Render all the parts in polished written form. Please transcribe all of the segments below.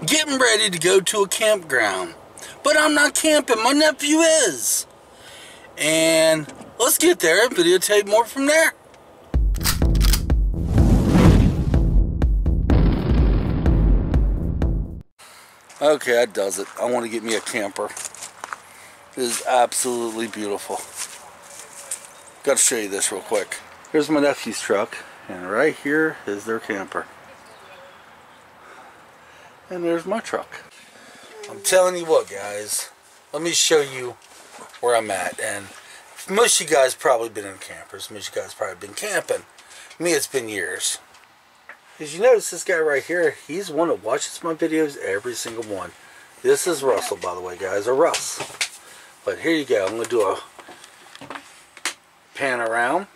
getting ready to go to a campground. But I'm not camping, my nephew is. And let's get there and videotape more from there. Okay, that does it. I want to get me a camper. It is absolutely beautiful. Got to show you this real quick. Here's my nephew's truck, and right here is their camper. And there's my truck. I'm telling you what, guys. Let me show you where I'm at. And most of you guys probably been in campers. Most of you guys probably been camping. Me, it's been years. As you notice, this guy right here, he's one that watches my videos, every single one. This is Russell, by the way, guys, or Russ. But here you go. I'm going to do a pan around.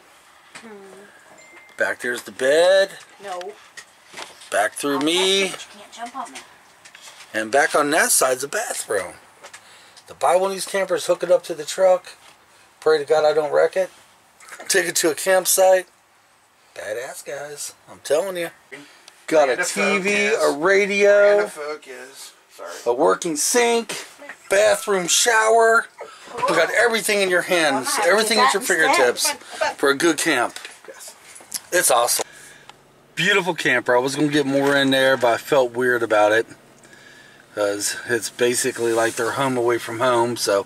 Back there's the bed. No. Back through me. You can't jump on that. And back on that side's the bathroom. To buy one of these campers, hook it up to the truck. Pray to God I don't wreck it. Take it to a campsite. Badass, guys. I'm telling you. Got a TV, a radio, a working sink, bathroom shower. We got everything in your hands, everything at your fingertips for a good camp. It's awesome. Beautiful camper. I was going to get more in there, but I felt weird about it. Because it's basically like they're home away from home. So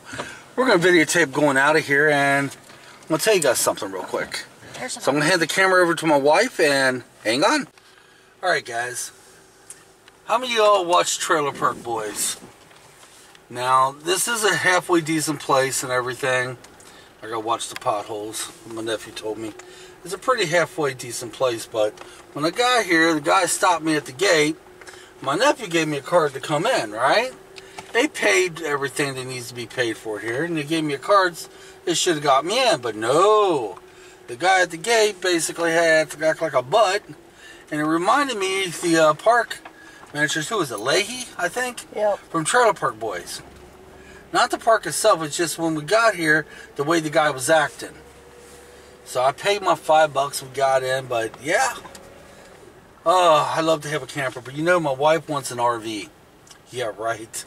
we're going to videotape going out of here, and I'm going to tell you guys something real quick. So I'm going to hand the camera over to my wife and hang on. Alright guys, how many of y'all watch Trailer Park Boys? Now, this is a halfway decent place and everything. I gotta watch the potholes, my nephew told me. It's a pretty halfway decent place, but when I got here, the guy stopped me at the gate. My nephew gave me a card to come in, right? They paid everything that needs to be paid for here, and they gave me a card that should have got me in, but no. The guy at the gate basically had to act like a butt, and it reminded me of the park manager, who was it, Leahy, I think? Yep. From Trailer Park Boys. Not the park itself, it's just when we got here, the way the guy was acting. So I paid my $5, we got in, but yeah. Oh, I love to have a camper, but you know my wife wants an RV. Yeah, right.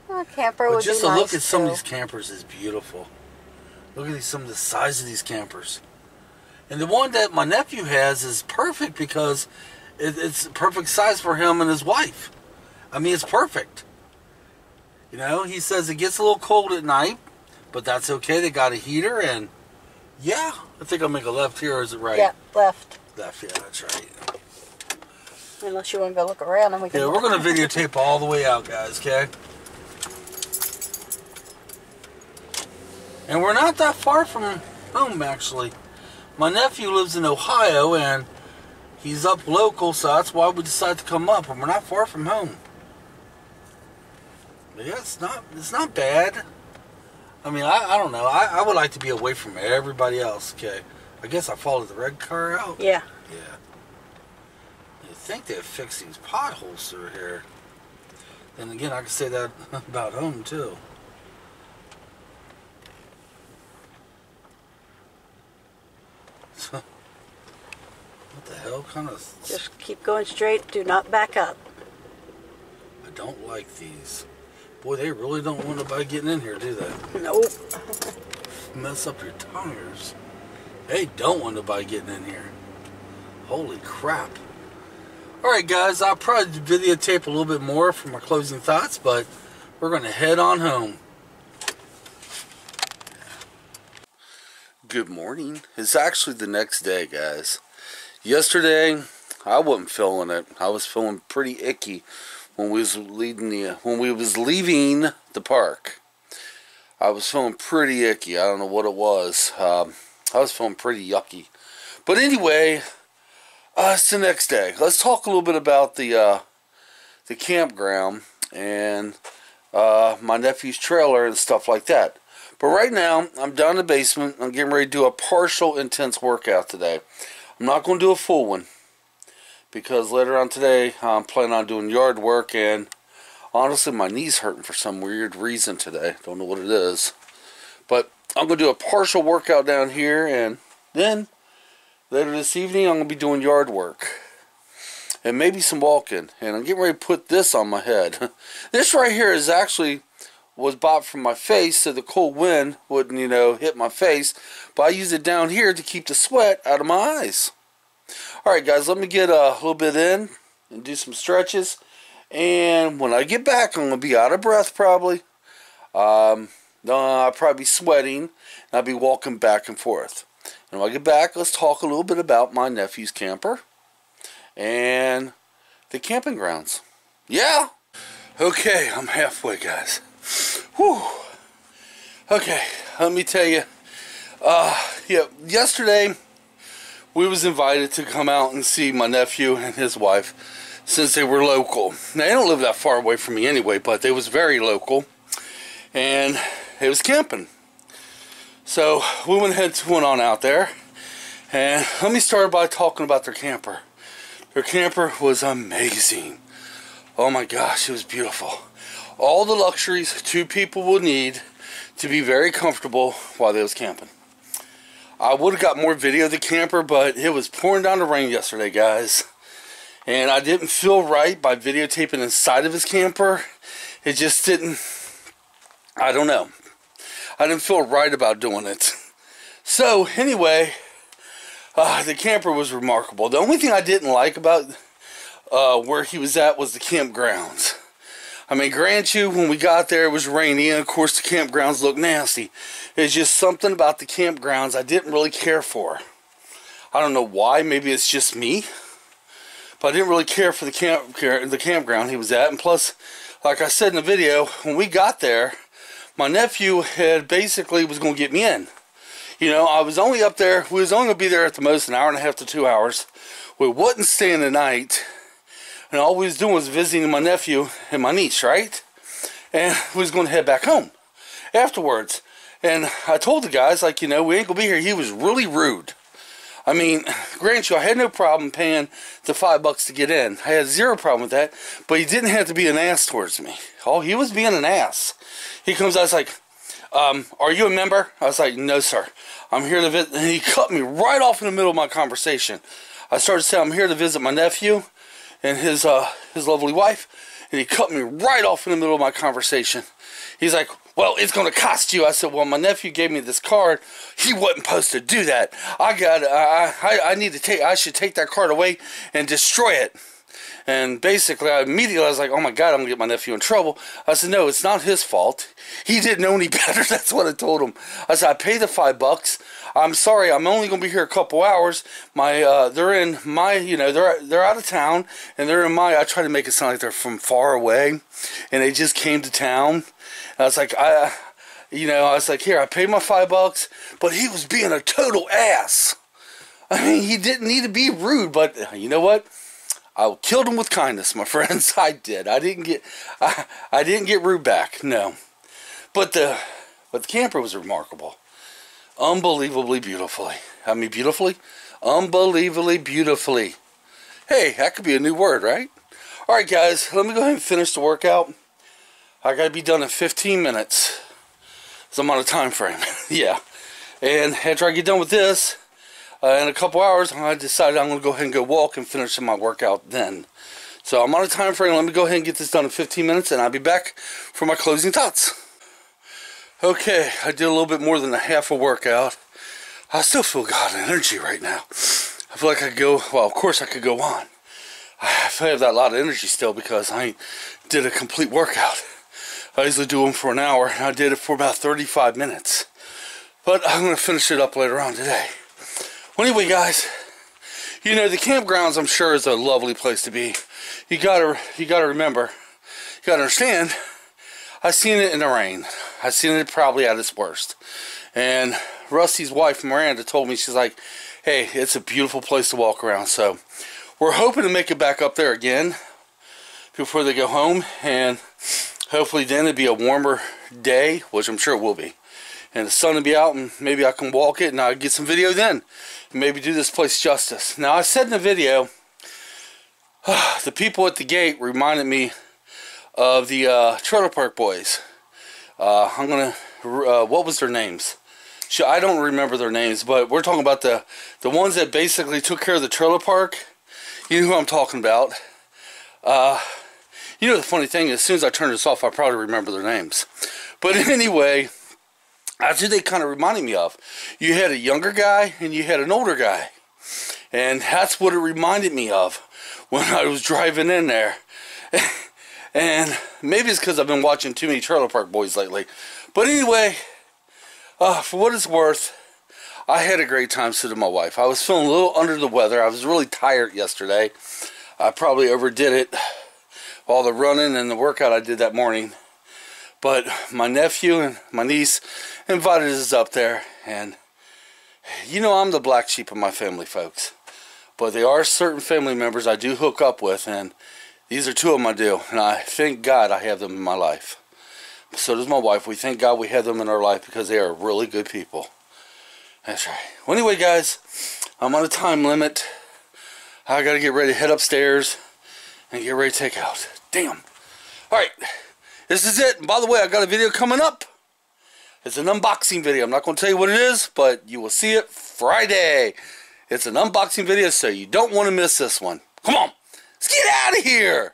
A camper would be nice. Just to look at some of these campers is beautiful. Look at some of the size of these campers. And the one that my nephew has is perfect because it's perfect size for him and his wife. I mean, it's perfect. You know, he says it gets a little cold at night, but that's okay. They got a heater, and yeah, I think I'll make a left here, or is it right? Yeah, left. Left, yeah, that's right. Unless you want to go look around, and we can. Yeah, we're going to videotape all the way out, guys, okay? And we're not that far from home, actually. My nephew lives in Ohio, and he's up local, so that's why we decided to come up. And we're not far from home. But yeah, it's not bad. I mean, I don't know. I would like to be away from everybody else, okay? I guess I followed the red car out. Yeah. Yeah. You think they'd fix these potholes through here. Then again, I could say that about home, too. What the hell kind of... Just keep going straight. Do not back up. I don't like these. Boy, they really don't want nobody getting in here, do they? Nope. Mess up your tires. They don't want nobody getting in here. Holy crap. Alright guys, I'll probably videotape a little bit more for my closing thoughts, but we're going to head on home. Good morning. It's actually the next day, guys. Yesterday, I wasn't feeling it. I was feeling pretty icky when we was leaving the park. I was feeling pretty icky. I don't know what it was. I was feeling pretty yucky. But anyway, it's the next day. Let's talk a little bit about the campground and my nephew's trailer and stuff like that. But right now, I'm down in the basement. I'm getting ready to do a partial intense workout today. I'm not going to do a full one, because later on today, I'm planning on doing yard work, and honestly, my knee's hurting for some weird reason today. Don't know what it is. But I'm going to do a partial workout down here, and then later this evening, I'm going to be doing yard work. and maybe some walking. And I'm getting ready to put this on my head. This right here is actually was bought from my face so the cold wind wouldn't, you know, hit my face. But I use it down here to keep the sweat out of my eyes. Alright guys, let me get a little bit in and do some stretches. And when I get back, I'm going to be out of breath probably. I'll probably be sweating, and I'll be walking back and forth. And when I get back, let's talk a little bit about my nephew's camper and the camping grounds. Yeah? Okay, I'm halfway, guys. Whew. Okay, let me tell you. Yeah, yesterday we was invited to come out and see my nephew and his wife since they were local. Now, they don't live that far away from me anyway, but they was very local. And it was camping. So we went on out there, and let me start by talking about their camper. Their camper was amazing. Oh my gosh, it was beautiful. All the luxuries two people would need to be very comfortable while they was camping. I would have got more video of the camper, but it was pouring down the rain yesterday, guys. And I didn't feel right by videotaping inside of his camper. It just didn't, I don't know. I didn't feel right about doing it. So, anyway, the camper was remarkable. The only thing I didn't like about where he was at was the campgrounds. I mean, grant you, when we got there, it was rainy, and of course the campgrounds looked nasty. It's just something about the campgrounds I didn't really care for. I don't know why. Maybe it's just me. But I didn't really care for the campground he was at. And plus, like I said in the video, when we got there, my nephew had basically was going to get me in. You know, I was only up there, we was only going to be there at the most an hour and a half to 2 hours. We wasn't staying the night. And all we was doing was visiting my nephew and my niece, right? And we was going to head back home afterwards. And I told the guys, like, you know, we ain't going to be here. He was really rude. I mean, grant you, I had no problem paying the $5 to get in. I had zero problem with that. But he didn't have to be an ass towards me. Oh, he was being an ass. He comes out, I was like, are you a member? I was like, no, sir. I'm here to visit. And he cut me right off in the middle of my conversation. I started saying, I'm here to visit my nephew and his lovely wife. And he cut me right off in the middle of my conversation. He's like, well, it's going to cost you. I said, well, my nephew gave me this card. He wasn't supposed to do that. I should take that card away and destroy it. And basically, I was like, oh my God, I'm going to get my nephew in trouble. I said, no, it's not his fault. He didn't know any better. That's what I told him. I said, I paid the $5. I'm sorry, I'm only going to be here a couple hours. They're in my, you know, they're out of town, and they're in my, I try to make it sound like they're from far away, and they just came to town. And I was like, I was like, here, I paid my $5, but he was being a total ass. I mean, he didn't need to be rude, but you know what? I killed him with kindness, my friends. I did. I didn't get rude back. No, but the camper was remarkable, unbelievably beautifully. I mean, beautifully, unbelievably beautifully. Hey, that could be a new word, right? All right, guys. Let me go ahead and finish the workout. I gotta be done in 15 minutes. So I'm on a time frame. Yeah, and after I get done with this. In a couple hours, I decided I'm going to go ahead and go walk and finish my workout then. So I'm on a time frame. Let me go ahead and get this done in 15 minutes, and I'll be back for my closing thoughts. Okay, I did a little bit more than a half a workout. I still feel God energy right now. I feel like I could go, well, of course I could go on. I have that lot of energy still because I did a complete workout. I usually do them for an hour, and I did it for about 35 minutes. But I'm going to finish it up later on today. Well, anyway, guys, you know, the campgrounds, I'm sure, is a lovely place to be. You gotta remember, you gotta understand, I seen it in the rain. I seen it probably at its worst. And Rusty's wife, Miranda, told me, she's like, hey, it's a beautiful place to walk around. So we're hoping to make it back up there again before they go home. And hopefully then it'll be a warmer day, which I'm sure it will be. And the sun will be out, and maybe I can walk it, and I'll get some video then. And maybe do this place justice. Now, I said in the video, the people at the gate reminded me of the Trailer Park Boys. What was their names? I don't remember their names, but we're talking about the ones that basically took care of the trailer park. You know who I'm talking about. You know the funny thing is, as soon as I turn this off, I probably remember their names. But anyway, that's who they kind of reminded me of. You had a younger guy and you had an older guy. And that's what it reminded me of when I was driving in there. And maybe it's because I've been watching too many Trailer Park Boys lately. But anyway, for what it's worth, I had a great time sitting with my wife. I was feeling a little under the weather. I was really tired yesterday. I probably overdid it, all the running and the workout I did that morning. But my nephew and my niece invited us up there. And you know I'm the black sheep of my family, folks. But there are certain family members I do hook up with, and these are two of them I do. And I thank God I have them in my life. So does my wife. We thank God we have them in our life because they are really good people. That's right. Well, anyway, guys, I'm on a time limit. I got to get ready to head upstairs and get ready to take out. Damn. Alright, this is it. And by the way, I got a video coming up. It's an unboxing video. I'm not going to tell you what it is, but you will see it Friday. It's an unboxing video, so you don't want to miss this one. Come on, let's get out of here.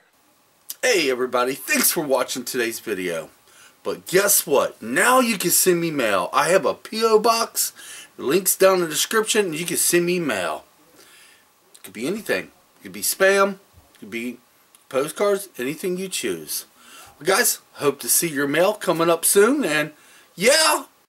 Hey, everybody. Thanks for watching today's video. But guess what? Now you can send me mail. I have a P.O. box. The link's down in the description, and you can send me mail. It could be anything. It could be spam. It could be postcards. Anything you choose. Well, guys, hope to see your mail coming up soon. And yeah,